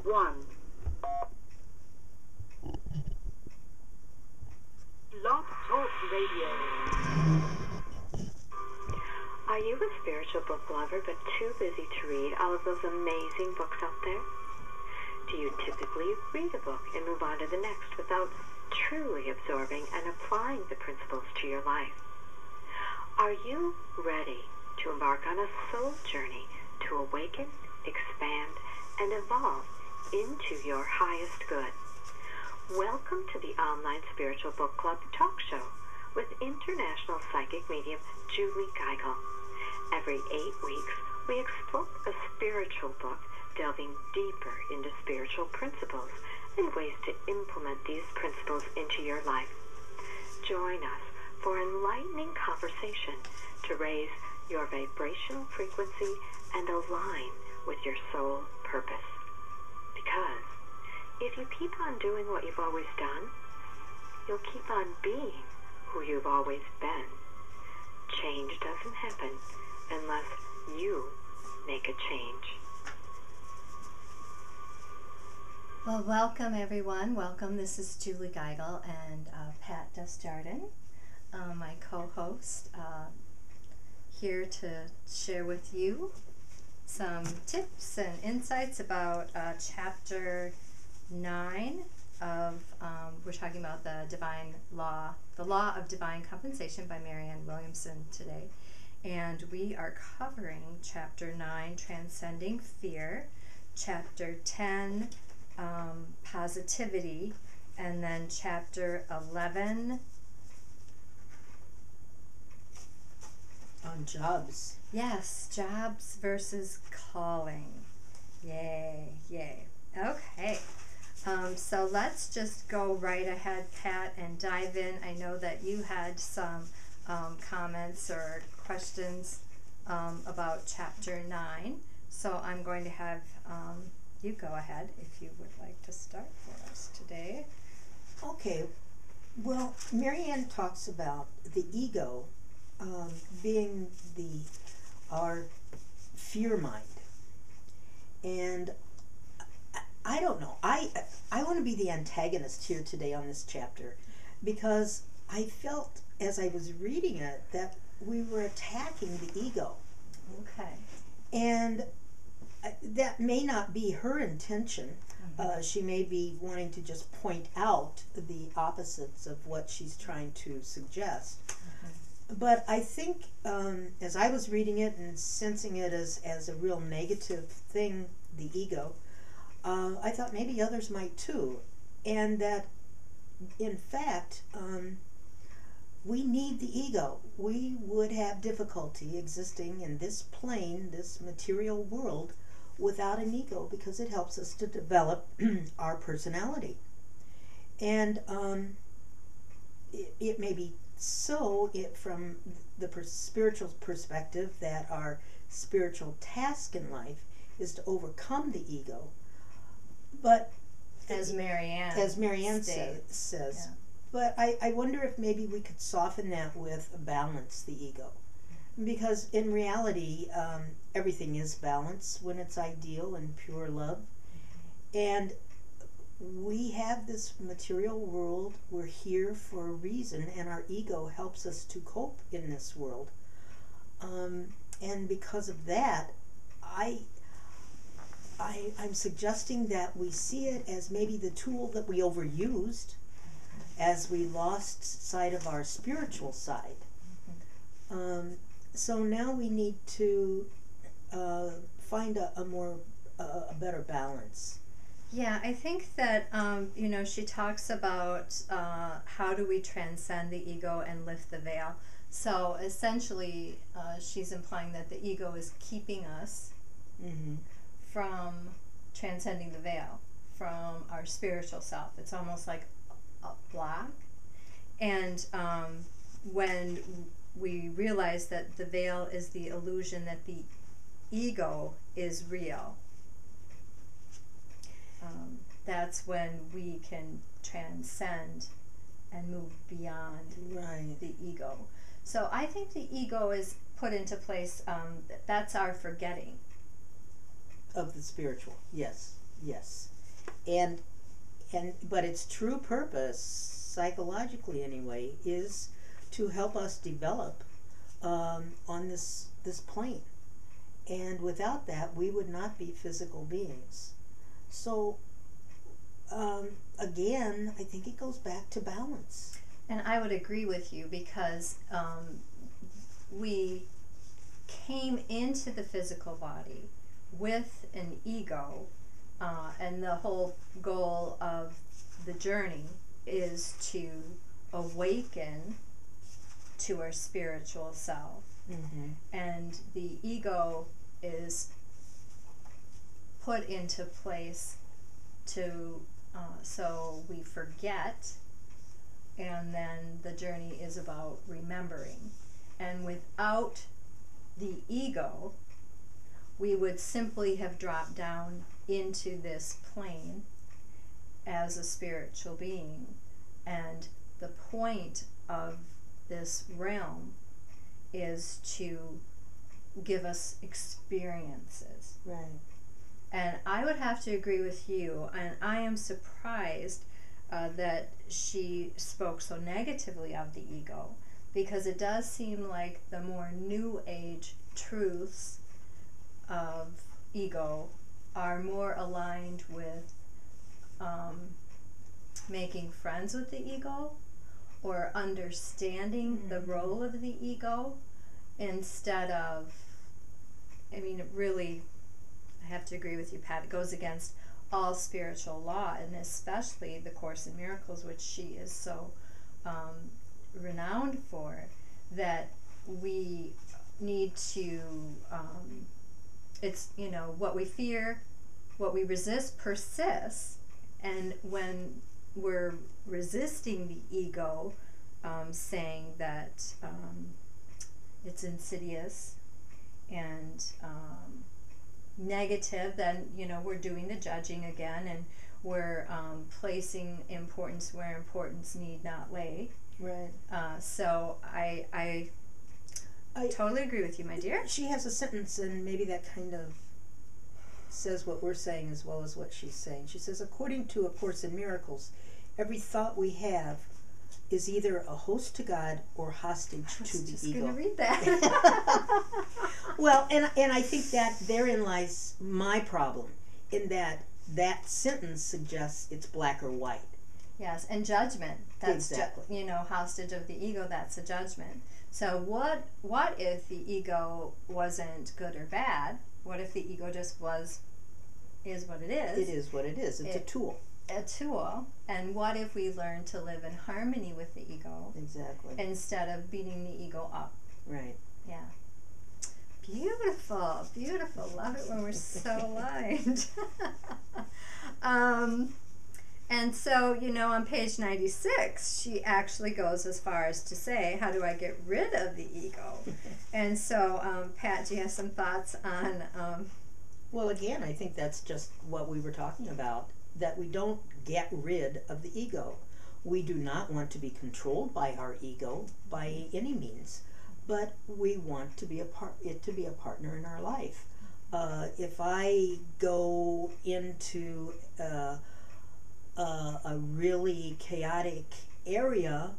1. Blog Talk Radio. Are you a spiritual book lover but too busy to read all of those amazing books out there? Do you typically read a book and move on to the next without truly absorbing and applying the principles to your life? Are you ready to embark on a soul journey to awaken, expand, and evolve into your highest good? Welcome to the Online Spiritual Book Club talk show with international psychic medium Julie Geigel. Every 8 weeks, we explore a spiritual book, delving deeper into spiritual principles and ways to implement these principles into your life. Join us for enlightening conversation to raise your vibrational frequency and align with your soul purpose. Because if you keep on doing what you've always done, you'll keep on being who you've always been. Change doesn't happen unless you make a change. Well, welcome everyone. Welcome. This is Julie Geigel and Pat Desjardins, my co-host, here to share with you some tips and insights about Chapter 9 of, we're talking about the Law of Divine Compensation by Marianne Williamson today. And we are covering Chapter 9, Transcending Fear, Chapter 10, Positivity, and then Chapter 11 on jobs. Yes, jobs versus calling. Yay, yay. Okay. So let's just go right ahead, Pat, and dive in. I know that you had some comments or questions about Chapter 9. So I'm going to have you go ahead if you would like to start for us today. Okay. Well, Marianne talks about the ego being our fear mind. And I don't know. I want to be the antagonist here today on this chapter because I felt as I was reading it that we were attacking the ego. Okay. And that may not be her intention. Mm-hmm. She may be wanting to just point out the opposites of what she's trying to suggest. Mm-hmm. But I think as I was reading it and sensing it as a real negative thing, the ego, I thought maybe others might too. And that, in fact, we need the ego. We would have difficulty existing in this plane, this material world, without an ego because it helps us to develop our personality. And it may be so from the spiritual perspective that our spiritual task in life is to overcome the ego. But as Marianne says. Yeah. But I wonder if maybe we could soften that with balance the ego. Because in reality, everything is balance when it's ideal and pure love. And we have this material world. We're here for a reason, and our ego helps us to cope in this world. And because of that, I'm suggesting that we see it as maybe the tool that we overused as we lost sight of our spiritual side. So now we need to find a better balance. Yeah, I think that, she talks about how do we transcend the ego and lift the veil. So essentially, she's implying that the ego is keeping us from transcending the veil, from our spiritual self. It's almost like a block. And when we realize that the veil is the illusion that the ego is real, that's when we can transcend and move beyond the ego. So I think the ego is put into place, that's our forgetting. Of the spiritual, yes. Yes. And but its true purpose, psychologically anyway, is to help us develop on this plane. And without that, we would not be physical beings. So again, I think it goes back to balance. And I would agree with you, because we came into the physical body with an ego, and the whole goal of the journey is to awaken to our spiritual self. Mm-hmm. And the ego is put into place to so we forget, and then the journey is about remembering. And without the ego, we would simply have dropped down into this plane as a spiritual being. And the point of this realm is to give us experiences. Right. And I would have to agree with you, and I am surprised that she spoke so negatively of the ego, because it does seem like the more new age truths of ego are more aligned with making friends with the ego, or understanding the role of the ego, instead of, I mean, it really, I have to agree with you, Pat, it goes against all spiritual law, and especially the Course in Miracles, which she is so renowned for, that we need to, it's, you know, what we fear, what we resist persists, and when we're resisting the ego, saying that it's insidious and negative, then, you know, we're doing the judging again, and we're placing importance where importance need not lay. Right. So I totally agree with you, my dear. She has a sentence, and maybe that kind of says what we're saying as well as what she's saying. She says, according to A Course in Miracles, every thought we have is either a host to God or hostage to the ego. I was just going to read that. Well, and I think that therein lies my problem, in that sentence suggests it's black or white. Yes, and judgment. That's exactly. You know, hostage of the ego, that's a judgment. So what if the ego wasn't good or bad? What if the ego just is what it is? It is what it is. It's a tool. A tool. And what if we learn to live in harmony with the ego? Exactly. Instead of beating the ego up. Right. Yeah. Beautiful, beautiful. Love it when we're so aligned. And so, you know, on page 96, she actually goes as far as to say, how do I get rid of the ego? And so, Pat, do you have some thoughts on... Well, again, I think that's just what we were talking about, that we don't get rid of the ego. We do not want to be controlled by our ego by any means, but we want to be it to be a partner in our life. If I go into a really chaotic area,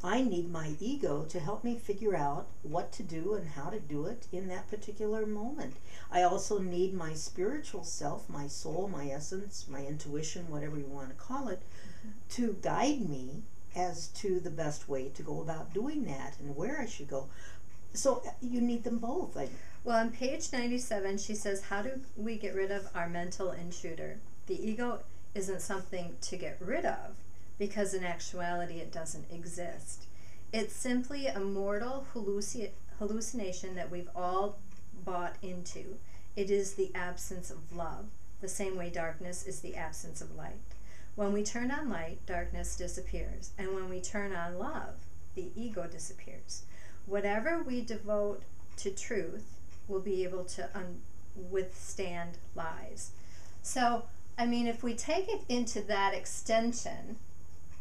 I need my ego to help me figure out what to do and how to do it in that particular moment. I also need my spiritual self, my soul, my essence, my intuition, whatever you want to call it, to guide me as to the best way to go about doing that and where I should go. So you need them both. Well, on page 97, she says, how do we get rid of our mental intruder? The ego isn't something to get rid of, because in actuality it doesn't exist. It's simply a mortal hallucination that we've all bought into. It is the absence of love, the same way darkness is the absence of light. When we turn on light, darkness disappears, and when we turn on love, the ego disappears. Whatever we devote to truth will be able to withstand lies. So, I mean, if we take it into that extension,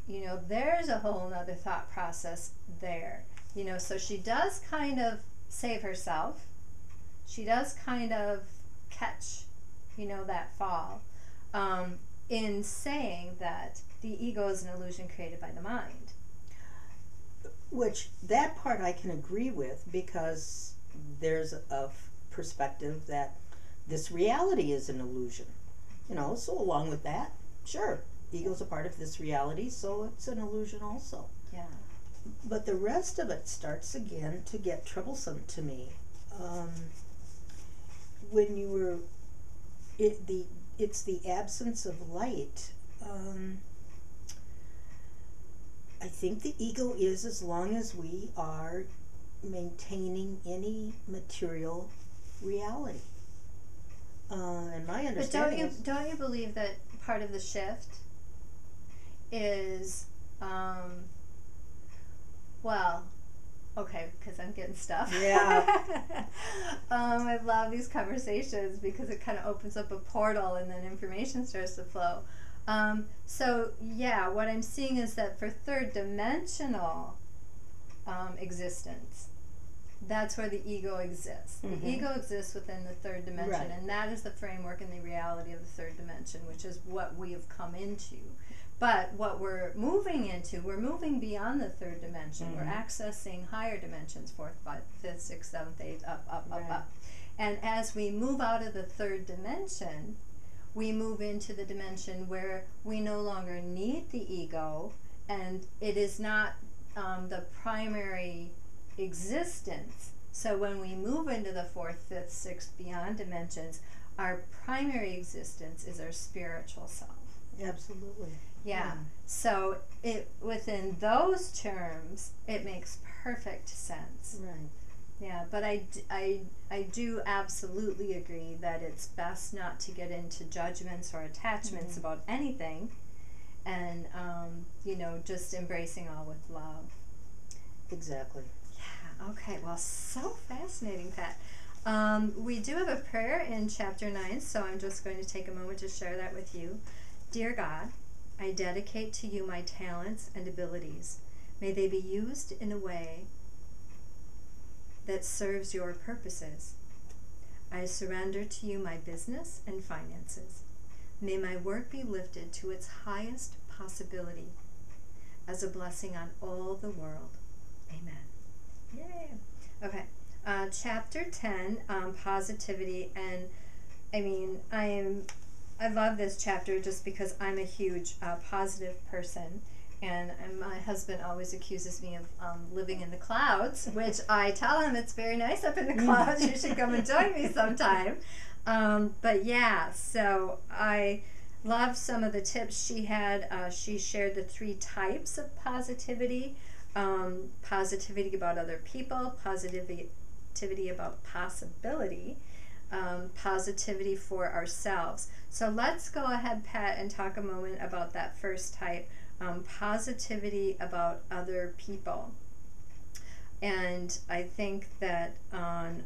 you know, there's a whole other thought process there. You know, so she does kind of save herself. She does kind of catch, you know, that fall. in saying that the ego is an illusion created by the mind. Which, that part I can agree with, because there's a perspective that this reality is an illusion. So along with that, sure, ego's a part of this reality, so it's an illusion also. Yeah. But the rest of it starts again to get troublesome to me. When you were, it's the absence of light. I think the ego is, as long as we are maintaining any material reality. And my understanding But don't you believe that part of the shift is, well, okay, because I'm getting stuff. Yeah. I love these conversations because it kind of opens up a portal and then information starts to flow. So yeah, what I'm seeing is that for third dimensional existence, that's where the ego exists. Mm-hmm. The ego exists within the third dimension, Right. and that is the framework and the reality of the third dimension, which is what we have come into. But what we're moving into, we're moving beyond the third dimension. Mm-hmm. We're accessing higher dimensions, fourth, fifth, sixth, seventh, eighth, up, Right. up. And as we move out of the third dimension, we move into the dimension where we no longer need the ego, and it is not the primary existence. So when we move into the fourth, fifth, sixth, beyond dimensions, our primary existence is our spiritual self. Absolutely. Yeah. So it within those terms, it makes perfect sense. Right. Yeah, but I do absolutely agree that it's best not to get into judgments or attachments about anything, and just embracing all with love. Exactly. Yeah. Okay. Well, so fascinating, Pat. We do have a prayer in chapter 9, so I'm just going to take a moment to share that with you. Dear God, I dedicate to you my talents and abilities. May they be used in a way that serves your purposes. I surrender to you my business and finances. May my work be lifted to its highest possibility as a blessing on all the world. Amen. Yay. Okay. Chapter 10, positivity. And I love this chapter just because I'm a huge positive person. And my husband always accuses me of living in the clouds, which I tell him it's very nice up in the clouds. You should come and join me sometime. But yeah, so I love some of the tips she had. She shared the 3 types of positivity. Positivity about other people, positivity about possibility, positivity for ourselves. So let's go ahead, Pat, and talk a moment about that first type. Positivity about other people. And I think that on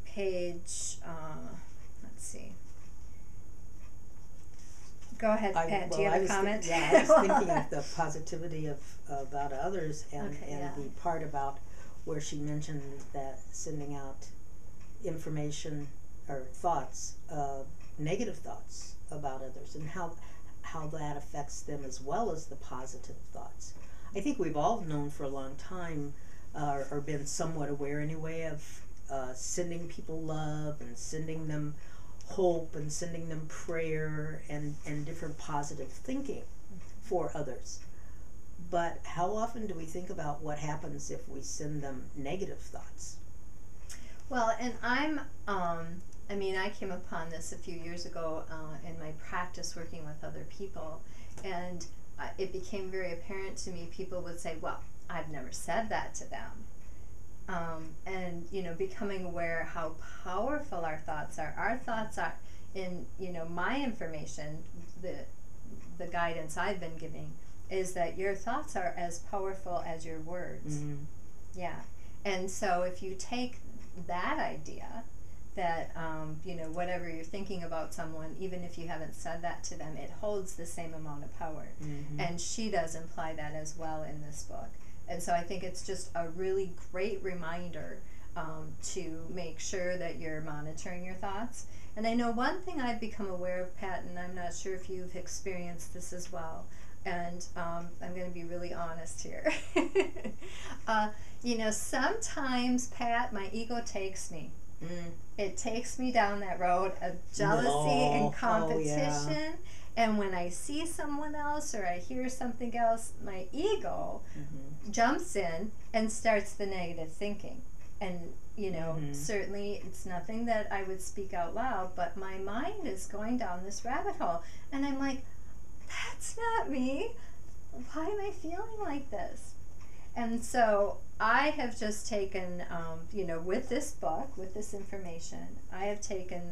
page, let's see. Go ahead, Pat. Do you have a comment? I was thinking of the positivity about others, and the part about where she mentioned that sending out information or thoughts, negative thoughts about others, and how that affects them as well as the positive thoughts. I think we've all known for a long time, or been somewhat aware anyway, of sending people love and sending them hope and sending them prayer and different positive thinking for others. But how often do we think about what happens if we send them negative thoughts? Well, and I came upon this a few years ago in my practice working with other people, and it became very apparent to me. People would say, well, I've never said that to them. And becoming aware how powerful our thoughts are. Our thoughts are, in my information, the guidance I've been giving is that your thoughts are as powerful as your words. Mm-hmm. Yeah. And so if you take that idea that whatever you're thinking about someone, even if you haven't said that to them, it holds the same amount of power. Mm-hmm. And she does imply that as well in this book. And so I think it's just a really great reminder to make sure that you're monitoring your thoughts. And I know one thing I've become aware of, Pat, and I'm not sure if you've experienced this as well, and I'm going to be really honest here. Sometimes, Pat, my ego takes me. It takes me down that road of jealousy and competition. And when I see someone else or I hear something else, my ego jumps in and starts the negative thinking. And, certainly it's nothing that I would speak out loud, but my mind is going down this rabbit hole. And I'm like, that's not me. Why am I feeling like this? And so I have just taken, with this book, with this information, I have taken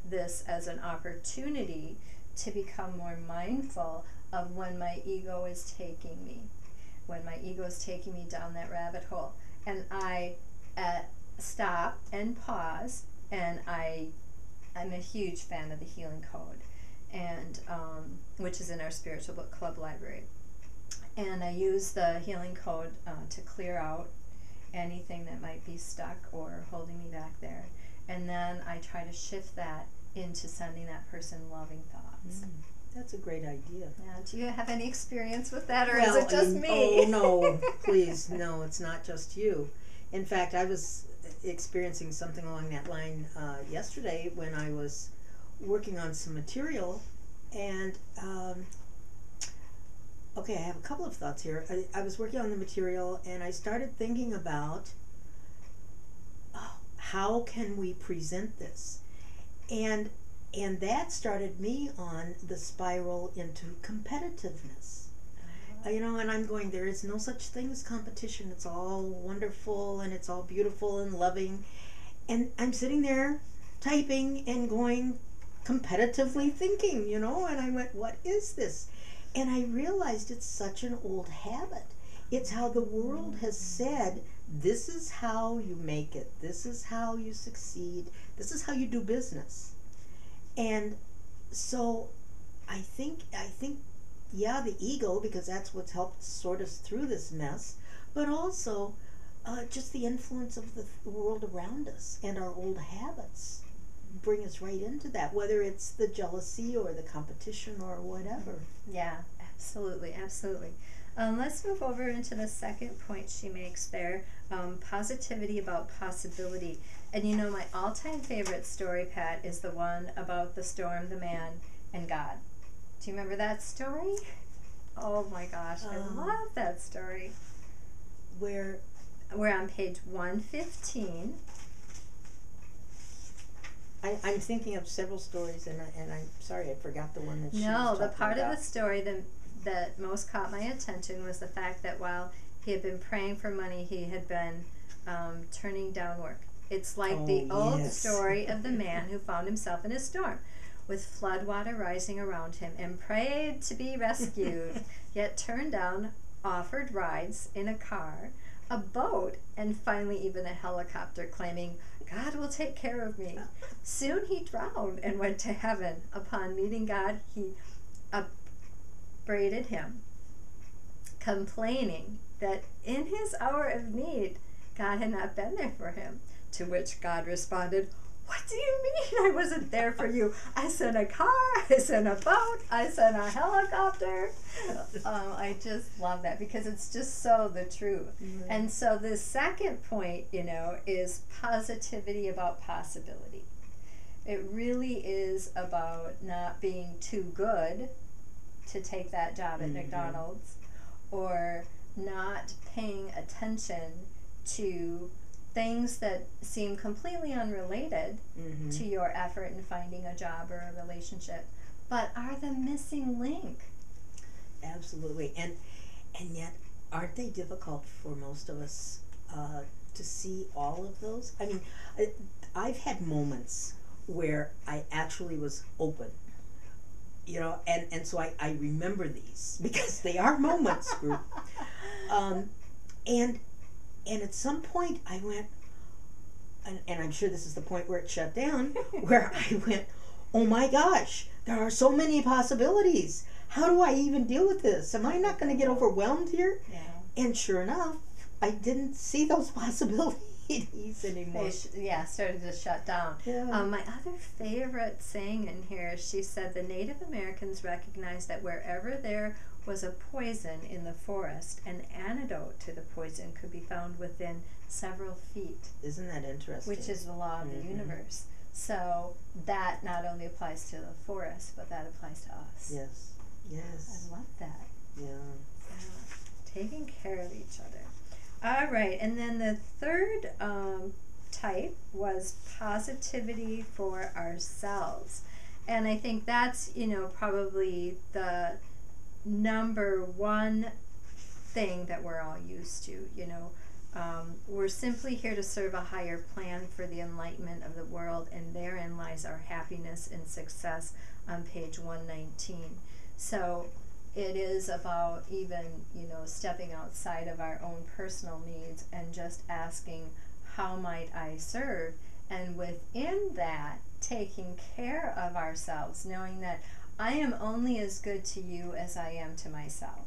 this as an opportunity to become more mindful of when my ego is taking me, down that rabbit hole. And I stop and pause, and I'm a huge fan of the Healing Code, and which is in our Spiritual Book Club library. And I use the Healing Code to clear out anything that might be stuck or holding me back there. And then I try to shift that into sending that person loving thoughts. That's a great idea. Yeah. Do you have any experience with that, or is it just me? Oh, no, please. No, it's not just you. In fact, I was experiencing something along that line yesterday when I was working on some material. And, I have a couple of thoughts here. I was working on the material, and I started thinking about how can we present this? And that started me on the spiral into competitiveness. And I'm going, there is no such thing as competition. It's all wonderful, and it's all beautiful and loving. And I'm sitting there typing and going, competitively thinking, and I went, what is this? And I realized it's such an old habit. It's how the world has said, this is how you make it. This is how you succeed. This is how you do business. And so I think, the ego, because that's what's helped sort us through this mess, but also just the influence of the world around us and our old habits bring us right into that, whether it's the jealousy or the competition or whatever. Yeah, absolutely. Let's move over into the second point she makes there, positivity about possibility. And my all-time favorite story, Pat, is the one about the storm, the man, and God. Do you remember that story? Oh my gosh, I love that story. We're on page 115. I'm thinking of several stories, and I'm sorry, I forgot the one that she was talking about. No, the part of the story that most caught my attention was the fact that while he had been praying for money, he had been turning down work. It's like the old story of the man who found himself in a storm, with floodwater rising around him, and prayed to be rescued, yet turned down offered rides in a car, a boat, and finally even a helicopter, claiming, God will take care of me. Soon he drowned and went to heaven. Upon meeting God, he upbraided him, complaining that in his hour of need, God had not been there for him. To which God responded, what do you mean I wasn't there for you? I sent a car, I sent a boat, I sent a helicopter. I just love that because it's just so the truth. Mm-hmm. And so the second point, is positivity about possibility. It really is about not being too good to take that job at McDonald's, or not paying attention to things that seem completely unrelated to your effort in finding a job or a relationship, but are the missing link. Absolutely. And yet, aren't they difficult for most of us to see all of those? I mean, I've had moments where I actually was open, and so I remember these because they are moments, group. And at some point I went, and I'm sure this is the point where it shut down, where I went, oh my gosh, there are so many possibilities. How do I even deal with this? Am I not going to get overwhelmed here? Yeah. And sure enough, I didn't see those possibilities. CDs anymore. Started to shut down. Yeah. My other favorite saying in here, she said the Native Americans recognized that wherever there was a poison in the forest, an antidote to the poison could be found within several feet, Isn't that interesting? which is the law of the universe. So that not only applies to the forest, but that applies to us. Yes. Yes. I love that. Yeah. Taking care of each other. All right, and then the third type was positivity for ourselves. And I think that's, probably the number one thing that we're all used to. We're simply here to serve a higher plan for the enlightenment of the world, and therein lies our happiness and success on page 119. So it is about even, stepping outside of our own personal needs and just asking, how might I serve? And within that, taking care of ourselves, knowing that I am only as good to you as I am to myself.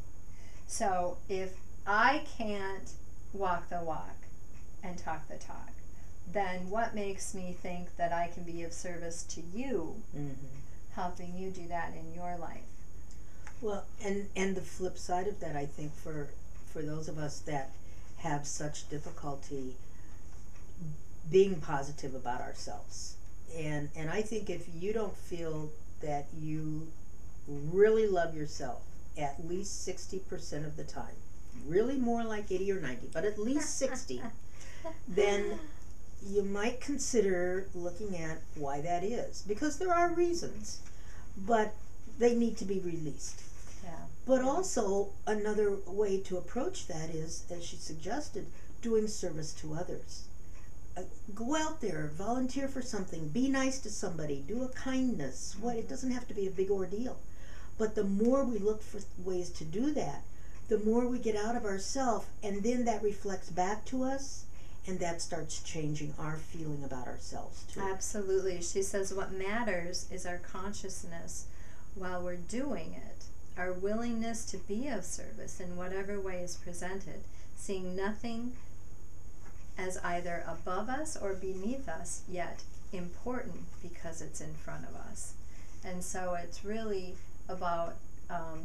So if I can't walk the walk and talk the talk, then what makes me think that I can be of service to you, helping you do that in your life? Well, and the flip side of that, I think, for those of us that have such difficulty being positive about ourselves, and I think if you don't feel that you really love yourself at least 60% of the time, really more like 80 or 90, but at least 60, then you might consider looking at why that is, because there are reasons, but they need to be released. Yeah. But also, another way to approach that is, as she suggested, doing service to others. Go out there, volunteer for something, be nice to somebody, do a kindness. It doesn't have to be a big ordeal. But the more we look for ways to do that, the more we get out of ourselves, and then that reflects back to us, and that starts changing our feeling about ourselves too. Absolutely. She says what matters is our consciousness while we're doing it, our willingness to be of service in whatever way is presented, seeing nothing as either above us or beneath us, yet important because it's in front of us. And so it's really about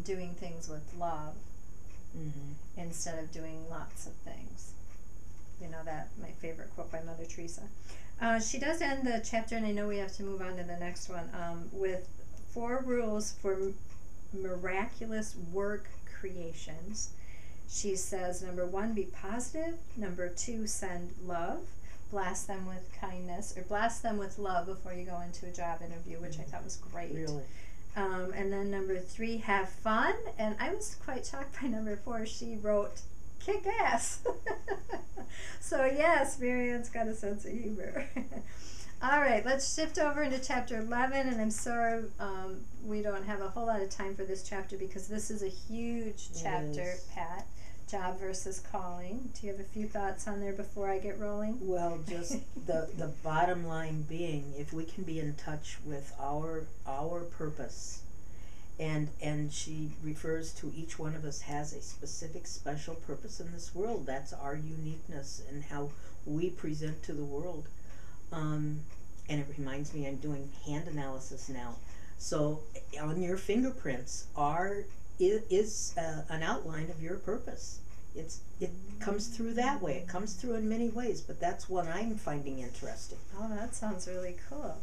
doing things with love instead of doing lots of things. That my favorite quote by Mother Teresa. She does end the chapter, and I know we have to move on to the next one, with 4 rules for miraculous work creations. She says, number 1, be positive. Number 2, send love. Blast them with kindness, or blast them with love before you go into a job interview, which I thought was great. Really? And then number 3, have fun. And I was quite shocked by number 4. She wrote, kick ass. So yes, Marianne's got a sense of humor. All right, let's shift over into chapter 11, and I'm sorry we don't have a whole lot of time for this chapter because this is a huge chapter, Pat. Job versus calling. Do you have a few thoughts on there before I get rolling? Well, just the bottom line being, if we can be in touch with our purpose, and she refers to each one of us has a specific special purpose in this world. That's our uniqueness and how we present to the world. And it reminds me, I'm doing hand analysis now. So on your fingerprints is an outline of your purpose. It comes through that way. It comes through in many ways, but that's what I'm finding interesting. Oh, that sounds really cool.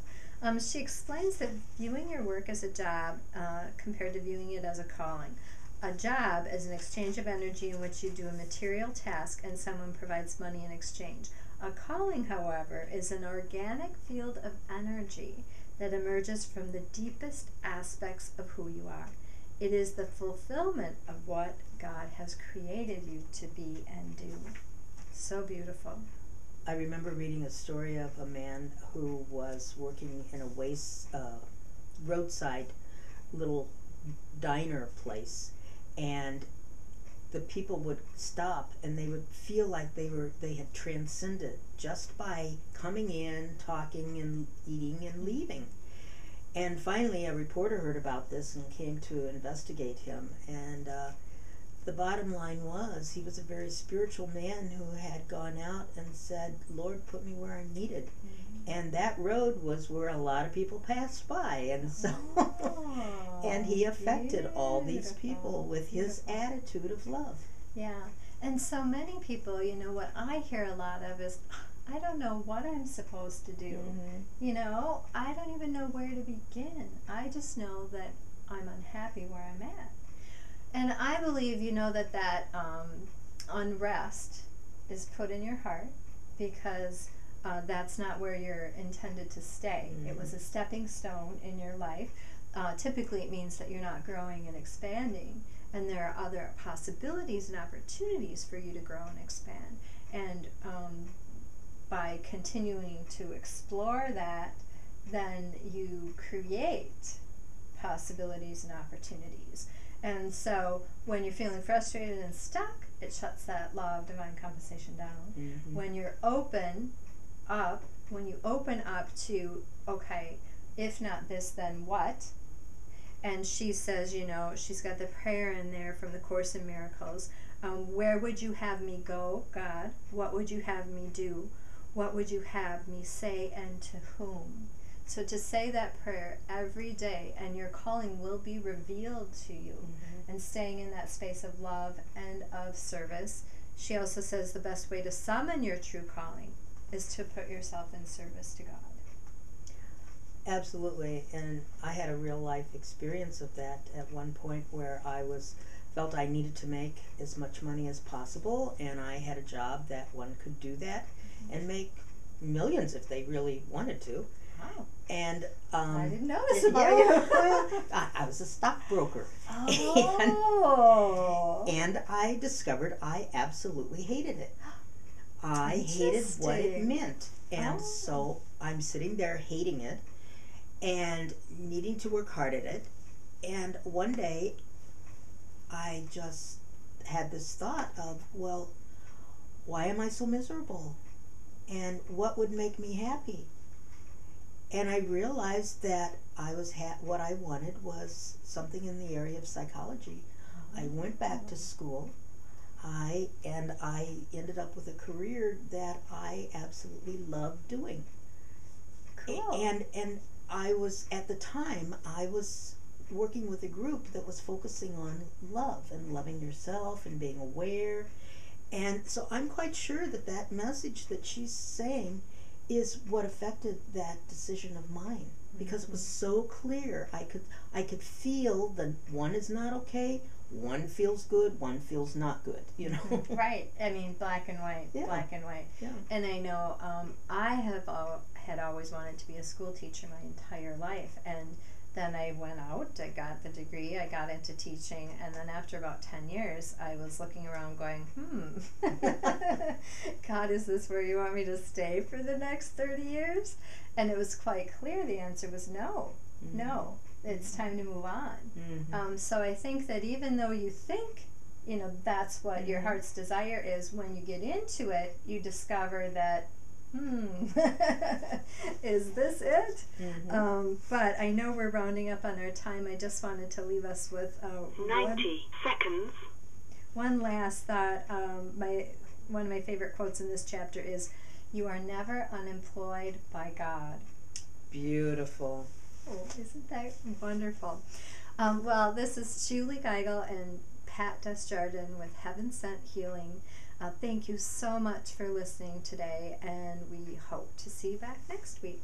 She explains that viewing your work as a job compared to viewing it as a calling. A job is an exchange of energy in which you do a material task and someone provides money in exchange. A calling, however, is an organic field of energy that emerges from the deepest aspects of who you are. It is the fulfillment of what God has created you to be and do. So beautiful. I remember reading a story of a man who was working in a roadside little diner place, and the people would stop and they would feel like they had transcended just by coming in, talking and eating and leaving. And finally a reporter heard about this and came to investigate him, and the bottom line was he was a very spiritual man who had gone out and said, Lord, put me where I'm needed. And that road was where a lot of people passed by. And so, and he affected all these people with his attitude of love. Yeah. And so many people, you know, what I hear a lot of is, I don't know what I'm supposed to do. You know, I don't even know where to begin. I just know that I'm unhappy where I'm at. And I believe, you know, that unrest is put in your heart because that's not where you're intended to stay. It was a stepping stone in your life. Typically it means that you're not growing and expanding, and there are other possibilities and opportunities for you to grow and expand. And by continuing to explore that, then you create possibilities and opportunities. And so when you're feeling frustrated and stuck, it shuts that law of divine compensation down. When you're open up, when you open up to, okay, if not this, then what? And she says, you know, she's got the prayer in there from the Course in Miracles. Where would you have me go, God? What would you have me do? What would you have me say, and to whom? So to say that prayer every day, and your calling will be revealed to you, and staying in that space of love and of service. She also says the best way to summon your true calling is to put yourself in service to God. Absolutely. And I had a real life experience of that at one point where I felt I needed to make as much money as possible, and I had a job that one could do that and make millions if they really wanted to. Wow. And I didn't know this about you. I was a stockbroker. Oh. And I discovered I absolutely hated it. I hated what it meant. And so I'm sitting there hating it and needing to work hard at it. And one day I just had this thought of, well, why am I so miserable? And what would make me happy? And I realized that what I wanted was something in the area of psychology. I went back to school. I ended up with a career that I absolutely loved doing. Cool. And I was, at the time, I was working with a group that was focusing on love and loving yourself and being aware. And so I'm quite sure that message that she's saying is what affected that decision of mine, because it was so clear. I could feel that one is not okay, one feels good, one feels not good, you know. Right. I mean, black and white. Yeah. Black and white. Yeah. And I know I had always wanted to be a school teacher my entire life, and then I went out, I got the degree, I got into teaching, and then after about 10 years, I was looking around going, God, is this where you want me to stay for the next 30 years? And it was quite clear the answer was no, no, it's time to move on. So I think that even though you think, you know, that's what your heart's desire is, when you get into it, you discover that, is this it? But I know we're rounding up on our time. I just wanted to leave us with 90 seconds. One last thought. One of my favorite quotes in this chapter is, "You are never unemployed by God." Beautiful. Oh, isn't that wonderful? Well, this is Julie Geigel and Pat Desjardins with Heaven Sent Healing. Thank you so much for listening today, and we hope to see you back next week.